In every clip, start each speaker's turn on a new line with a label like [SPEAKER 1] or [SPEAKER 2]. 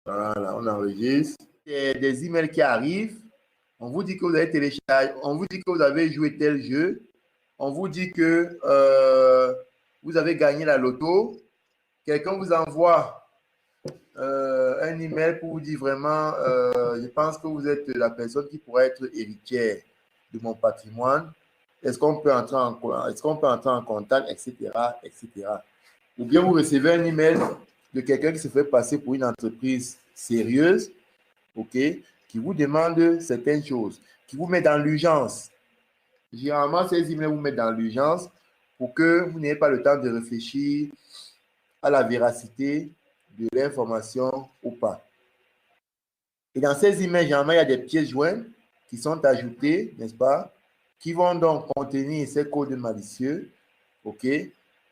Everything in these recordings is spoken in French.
[SPEAKER 1] Voilà, on enregistre. Des emails qui arrivent. On vous dit que vous avez téléchargé, on vous dit que vous avez joué tel jeu. On vous dit que vous avez gagné la loto. Quelqu'un vous envoie un email pour vous dire vraiment, je pense que vous êtes la personne qui pourrait être héritière de mon patrimoine. Est-ce qu'on peut entrer en contact, etc., etc. Ou bien vous recevez un email de quelqu'un qui se fait passer pour une entreprise sérieuse, ok, qui vous demande certaines choses, qui vous met dans l'urgence. Généralement, ces emails vous mettent dans l'urgence pour que vous n'ayez pas le temps de réfléchir à la véracité de l'information ou pas. Et dans ces emails, généralement, il y a des pièces jointes qui sont ajoutées, n'est-ce pas, qui vont donc contenir ces codes malicieux, ok.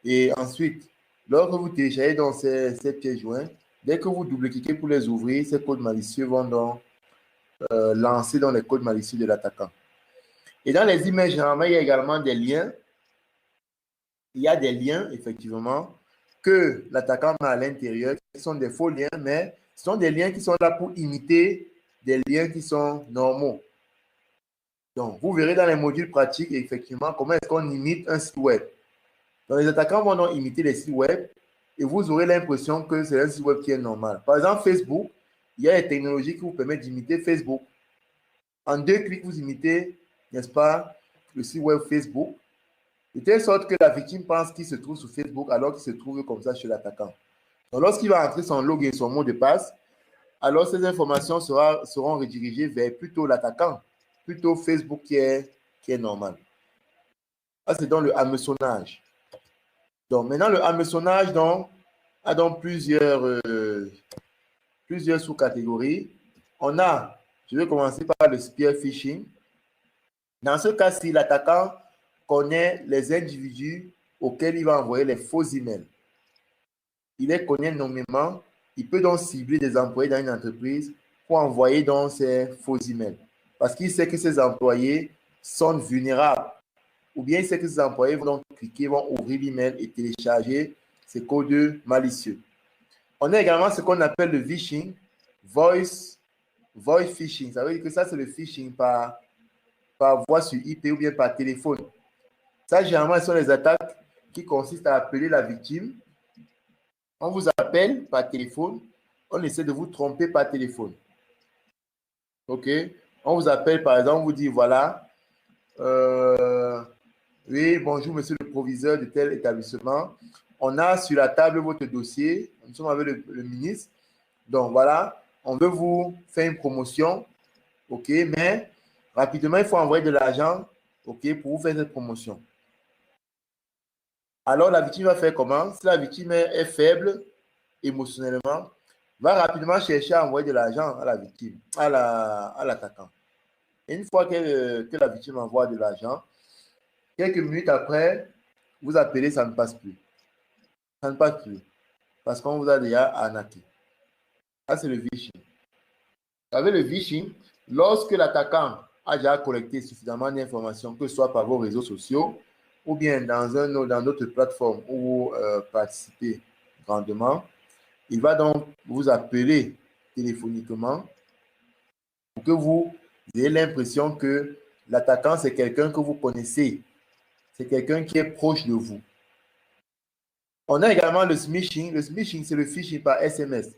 [SPEAKER 1] Et ensuite, lorsque vous téléchargez donc ces pièces jointes, dès que vous double-cliquez pour les ouvrir, ces codes malicieux vont donc lancer dans les codes malicieux de l'attaquant. Et dans les emails, généralement, il y a également des liens. Il y a des liens, effectivement, que l'attaquant met à l'intérieur, qui sont des faux liens, mais ce sont des liens qui sont là pour imiter des liens qui sont normaux. Donc, vous verrez dans les modules pratiques, effectivement, comment est-ce qu'on imite un site web. Donc, les attaquants vont donc imiter les sites web et vous aurez l'impression que c'est un site web qui est normal. Par exemple, Facebook, il y a des technologies qui vous permettent d'imiter Facebook. En 2 clics, vous imitez, n'est-ce pas, le site web Facebook, de telle sorte que la victime pense qu'il se trouve sur Facebook alors qu'il se trouve comme ça chez l'attaquant. Donc, lorsqu'il va entrer son login et son mot de passe, alors ces informations seront redirigées vers plutôt l'attaquant, plutôt Facebook qui est normal. Ça, c'est dans le hameçonnage. Donc, maintenant, le hameçonnage a donc plusieurs sous-catégories. Je vais commencer par le spear phishing. Dans ce cas-ci, l'attaquant connaît les individus auxquels il va envoyer les faux emails. Il les connaît nommément. Il peut donc cibler des employés dans une entreprise pour envoyer donc ces faux emails. Parce qu'il sait que ces employés sont vulnérables. Ou bien il sait que ces employés vont donc cliquer, vont ouvrir l'email et télécharger ces codes malicieux. On a également ce qu'on appelle le phishing, voice phishing. Ça veut dire que ça, c'est le phishing par voie sur IP ou bien par téléphone. Ça, généralement, ce sont les attaques qui consistent à appeler la victime. On vous appelle par téléphone. On essaie de vous tromper par téléphone. OK? On vous appelle, par exemple, on vous dit, voilà, oui, bonjour, monsieur le proviseur de tel établissement. On a sur la table votre dossier. Nous sommes avec le ministre. Donc, voilà, on veut vous faire une promotion. OK? Mais rapidement, il faut envoyer de l'argent, OK, pour vous faire cette promotion. Alors, la victime va faire comment? Si la victime est faible émotionnellement, va rapidement chercher à envoyer de l'argent à la victime, à l'attaquant. Et une fois que la victime envoie de l'argent, quelques minutes après, vous appelez, ça ne passe plus. Ça ne passe plus. Parce qu'on vous a déjà arnaqué. Ça, c'est le phishing. Avec le phishing, lorsque l'attaquant a déjà collecté suffisamment d'informations, que ce soit par vos réseaux sociaux ou bien dans d'autres plateformes où vous participez grandement, il va donc vous appeler téléphoniquement pour que vous ayez l'impression que l'attaquant, c'est quelqu'un que vous connaissez. C'est quelqu'un qui est proche de vous. On a également le smishing. Le smishing, c'est le phishing par SMS.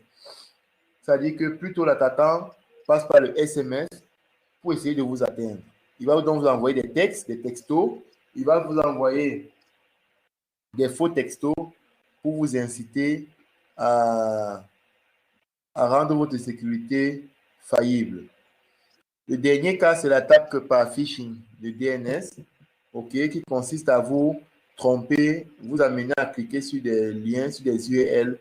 [SPEAKER 1] C'est-à-dire que plutôt l'attaquant passe par le SMS pour essayer de vous atteindre. Il va donc vous envoyer des textes, des textos. Il va vous envoyer des faux textos pour vous inciter à rendre votre sécurité faillible. Le dernier cas, c'est l'attaque par phishing, le DNS, okay, qui consiste à vous tromper, vous amener à cliquer sur des liens, sur des URL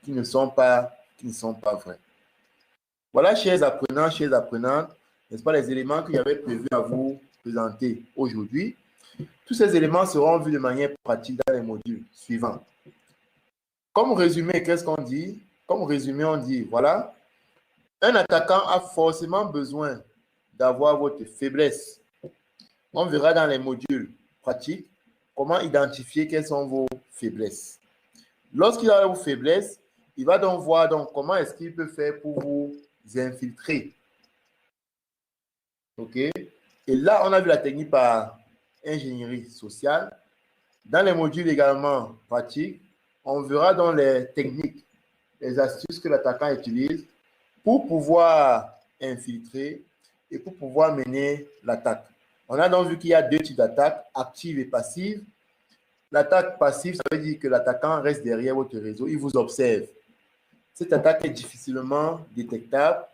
[SPEAKER 1] qui ne sont pas vrais. Voilà, chers apprenants, chères apprenantes, n'est-ce pas, les éléments que j'avais prévu à vous présenter aujourd'hui. Tous ces éléments seront vus de manière pratique dans les modules suivants. Comme résumé, qu'est-ce qu'on dit? Comme résumé, on dit, voilà, un attaquant a forcément besoin d'avoir votre faiblesse. On verra dans les modules pratiques comment identifier quelles sont vos faiblesses. Lorsqu'il a vos faiblesses, Il va donc voir donc, comment est-ce qu'il peut faire pour vous infiltrer. OK? Et là, on a vu la technique par ingénierie sociale. Dans les modules également pratiques, on verra dans les techniques, les astuces que l'attaquant utilise pour pouvoir infiltrer et pour pouvoir mener l'attaque. On a donc vu qu'il y a deux types d'attaques, active et passive. L'attaque passive, ça veut dire que l'attaquant reste derrière votre réseau, il vous observe. Cette attaque est difficilement détectable.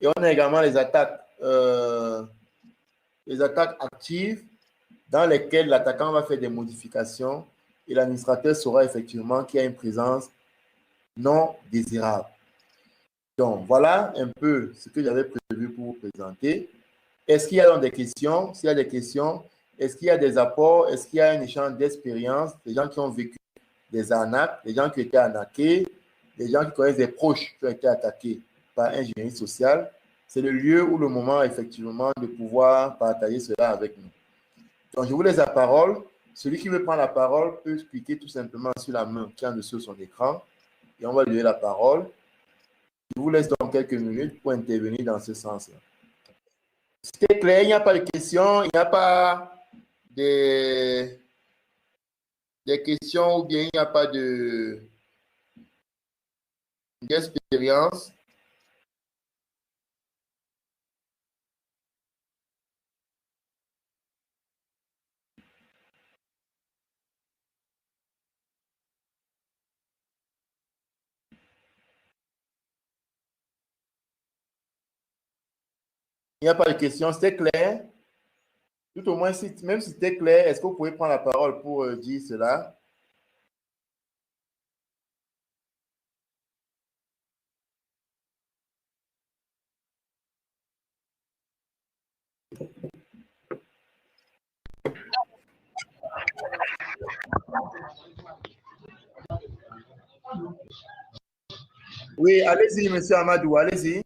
[SPEAKER 1] Et on a également les attaques actives dans lesquelles l'attaquant va faire des modifications et l'administrateur saura effectivement qu'il y a une présence non désirable. Donc, voilà un peu ce que j'avais prévu pour vous présenter. Est-ce qu'il y a donc des questions? S'il y a des questions, est-ce qu'il y a des apports? Est-ce qu'il y a un échange d'expérience? Des gens qui ont vécu des arnaques, des gens qui ont été arnaqués, des gens qui connaissent des proches qui ont été attaqués par ingénierie sociale. C'est le lieu ou le moment, effectivement, de pouvoir partager cela avec nous. Donc, je vous laisse la parole. Celui qui veut prendre la parole peut cliquer tout simplement sur la main qui est en dessous de son écran et on va lui donner la parole. Je vous laisse donc quelques minutes pour intervenir dans ce sens-là. C'est clair, il n'y a pas de questions, il n'y a pas des questions ou bien il n'y a pas d'expérience. Il n'y a pas de questions, c'était clair. Tout au moins, même si c'était clair, est-ce que vous pouvez prendre la parole pour dire cela? Oui, allez-y, monsieur Amadou, allez-y.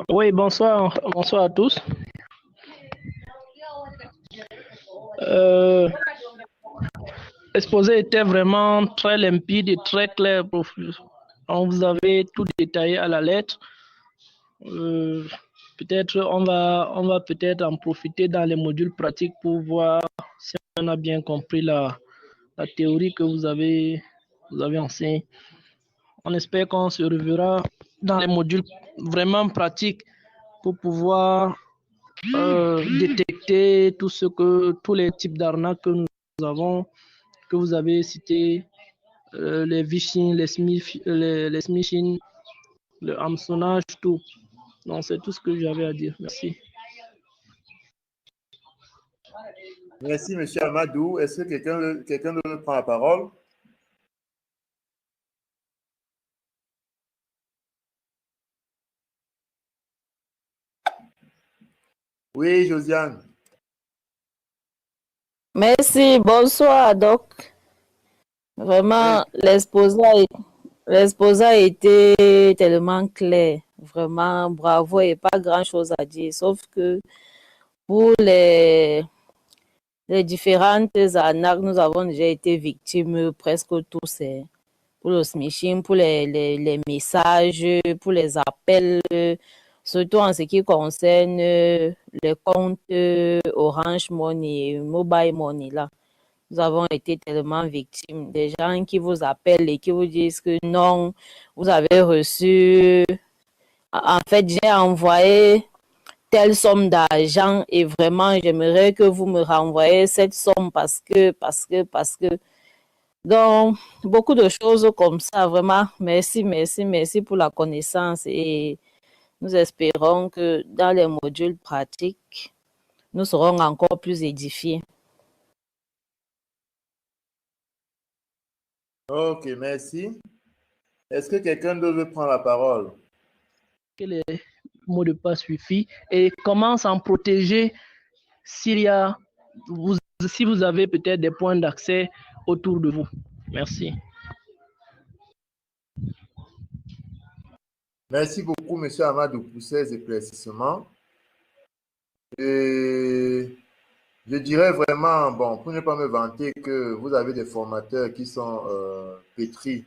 [SPEAKER 2] Oui, bonsoir, bonsoir à tous. L'exposé était vraiment très limpide et très clair. Vous avez tout détaillé à la lettre. Peut-être on va peut-être en profiter dans les modules pratiques pour voir si on a bien compris la théorie que vous avez enseignée. On espère qu'on se reverra dans les modules vraiment pratiques pour pouvoir détecter tous les types d'arnaques que nous avons, que vous avez cités, les phishing, les smishing, le hameçonnage, tout. Donc, c'est tout ce que j'avais à dire. Merci.
[SPEAKER 1] Merci, monsieur Amadou. Est-ce que quelqu'un d'autre prend la parole? Oui, Josiane.
[SPEAKER 3] Merci, bonsoir, Doc. Vraiment, l'exposé a été tellement clair. Vraiment, bravo et pas grand-chose à dire. Sauf que pour les différentes arnaques, nous avons déjà été victimes presque tous. Pour le smishing, pour les messages, pour les appels, surtout en ce qui concerne les comptes Orange Money, Mobile Money là. Nous avons été tellement victimes des gens qui vous appellent et qui vous disent que non, vous avez reçu, en fait, j'ai envoyé telle somme d'argent et vraiment, j'aimerais que vous me renvoyez cette somme parce que. Donc, beaucoup de choses comme ça, vraiment. Merci, merci, merci pour la connaissance et nous espérons que dans les modules pratiques, nous serons encore plus édifiés.
[SPEAKER 1] Ok, merci. Est-ce que quelqu'un d'autre veut prendre la parole?
[SPEAKER 2] Que les mots de passe suffisent et comment s'en protéger si vous avez peut-être des points d'accès autour de vous. Merci.
[SPEAKER 1] Merci beaucoup, monsieur Amadou, pour ces éclaircissements. Et Je dirais vraiment, bon, pour ne pas me vanter, que vous avez des formateurs qui sont pétris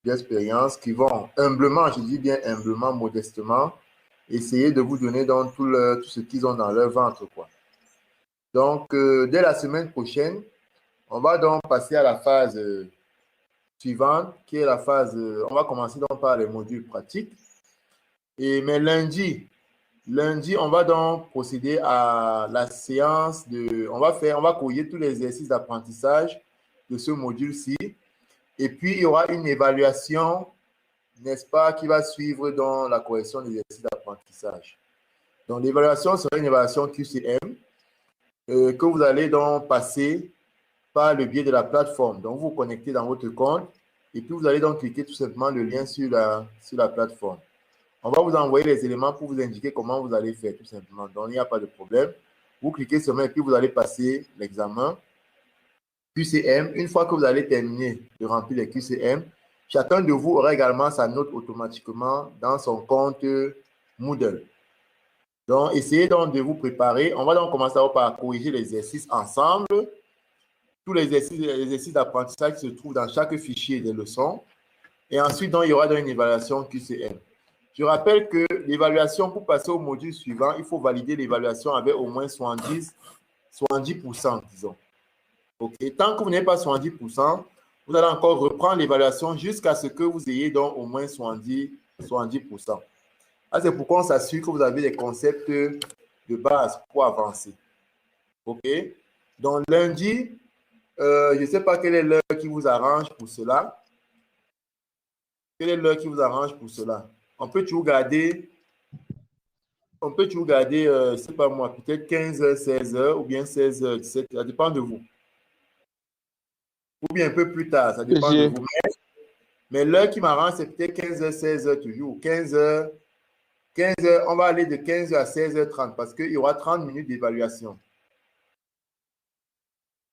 [SPEAKER 1] d'expérience, qui vont humblement, je dis bien humblement, modestement, essayer de vous donner donc tout ce qu'ils ont dans leur ventre, quoi. Donc, dès la semaine prochaine, on va donc passer à la phase suivante, qui est la phase, on va commencer donc par les modules pratiques. Mais lundi, on va donc procéder à la séance on va corriger tous les exercices d'apprentissage de ce module-ci. Et puis, il y aura une évaluation, n'est-ce pas, qui va suivre dans la correction des exercices d'apprentissage. Donc, l'évaluation sera une évaluation QCM que vous allez donc passer par le biais de la plateforme. Donc, vous vous connectez dans votre compte et puis vous allez donc cliquer tout simplement le lien sur la plateforme. On va vous envoyer les éléments pour vous indiquer comment vous allez faire tout simplement. Donc, il n'y a pas de problème. Vous cliquez seulement et puis vous allez passer l'examen QCM. Une fois que vous allez terminer de remplir les QCM, chacun de vous aura également sa note automatiquement dans son compte Moodle. Donc, essayez donc de vous préparer. On va donc commencer par corriger les exercices ensemble. Tous les exercices d'apprentissage qui se trouvent dans chaque fichier des leçons. Et ensuite, donc, il y aura donc une évaluation QCM. Je rappelle que l'évaluation, pour passer au module suivant, il faut valider l'évaluation avec au moins 70%, disons. Okay. Tant que vous n'avez pas 70%, vous allez encore reprendre l'évaluation jusqu'à ce que vous ayez donc au moins 70%. C'est pourquoi on s'assure que vous avez des concepts de base pour avancer. OK? Donc, lundi, je ne sais pas quelle est l'heure qui vous arrange pour cela. Quelle est l'heure qui vous arrange pour cela? On peut toujours garder, je ne sais pas moi, peut-être 15h, 16h ou bien 16h, 17h, ça dépend de vous. Ou bien un peu plus tard, ça dépend de vous. Mais l'heure qui m'arrange, c'est peut-être 15h, 16h toujours. 15h, on va aller de 15h à 16h30 parce qu'il y aura 30 minutes d'évaluation.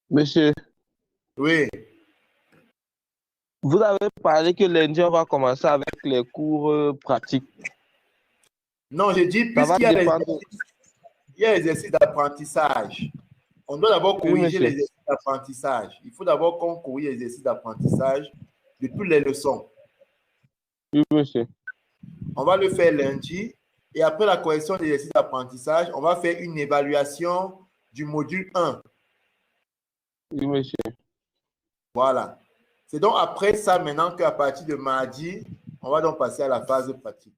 [SPEAKER 4] Monsieur,
[SPEAKER 1] Oui.
[SPEAKER 4] vous avez parlé que lundi, on va commencer avec les cours pratiques.
[SPEAKER 1] Non, je dis, puisqu'il y a les exercices d'apprentissage, on doit d'abord corriger les exercices d'apprentissage. Il faut d'abord qu'on corrige les exercices d'apprentissage de toutes les leçons.
[SPEAKER 4] Oui, monsieur.
[SPEAKER 1] On va le faire lundi. Et après la correction des exercices d'apprentissage, on va faire une évaluation du module 1.
[SPEAKER 4] Oui, monsieur.
[SPEAKER 1] Voilà. C'est donc après ça maintenant qu'à partir de mardi, on va donc passer à la phase pratique.